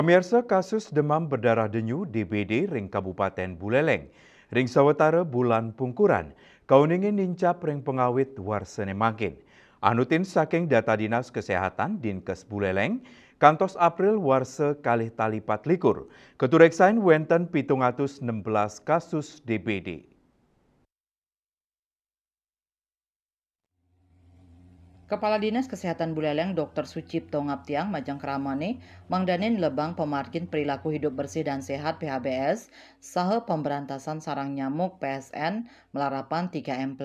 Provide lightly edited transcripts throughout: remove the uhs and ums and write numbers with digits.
Pemirsa kasus demam berdarah denyu DBD ring Kabupaten Buleleng. Ring sawetara bulan pungkuran, kauningin nincap ring pengawit warsene makin. Anutin saking data Dinas Kesehatan Dinkes Buleleng, kantos April warse kalih talipat likur. Ketureksain wenten 716 kasus DBD. Kepala Dinas Kesehatan Buleleng Dr. Sucipto Ngaptiang Majang Kramane mangdanin lebang pemargin perilaku hidup bersih dan sehat PHBS saha pemberantasan sarang nyamuk PSN melarapan 3M+.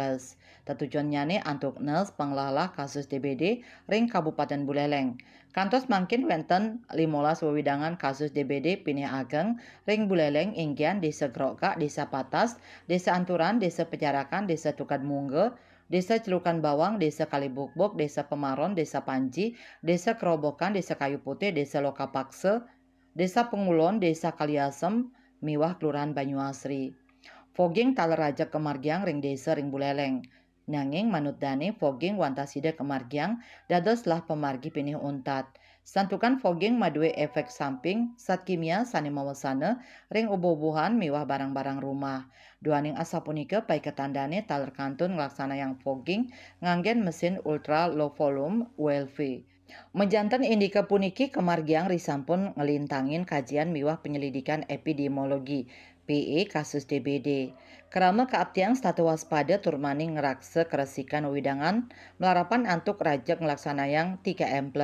Tetujuannya antuk nes pengelola kasus DBD ring Kabupaten Buleleng. Kantos mangkin wenten 15 wewidangan kasus DBD Pinih Ageng ring Buleleng inggian Desa Grokak, Desa Patas, Desa Anturan, Desa Pejarakan, Desa Tukad Mungge, Desa Celukan Bawang, Desa Kalibukbok, Desa Pemaron, Desa Panji, Desa Kerobokan, Desa Kayu Putih, Desa Lokapakse, Desa Pengulon, Desa Kaliasem, Miwah Kelurahan Banyuasri. Foging Taleraja Kemargiang ring Desa ring Buleleng. Nanging manut dane foging wantasida kemargiang dados lah pemargi pinih untat. Santukan foging madue efek samping zat kimia sani mawasana ring ubuh-ubuhan miwah barang-barang rumah. Duaning asa punika pai ketandane taler kantun nglaksana yang fogging nganggen mesin ultra low volume ULV. Menjantan indika puniki kemargiang risampun ngelintangin kajian miwah penyelidikan epidemiologi PE kasus DBD. Kerama keabtian statu waspada turmaning ngerakse keresikan widangan melarapan antuk rajak ngelaksanayang 3M+.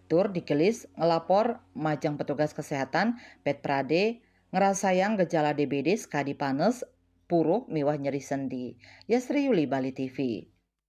Tur dikelis ngelapor majang petugas kesehatan Petprade ngerasayang gejala DBD skadi panes, puruh miwah nyeri sendi. Yasri Yuli Bali TV.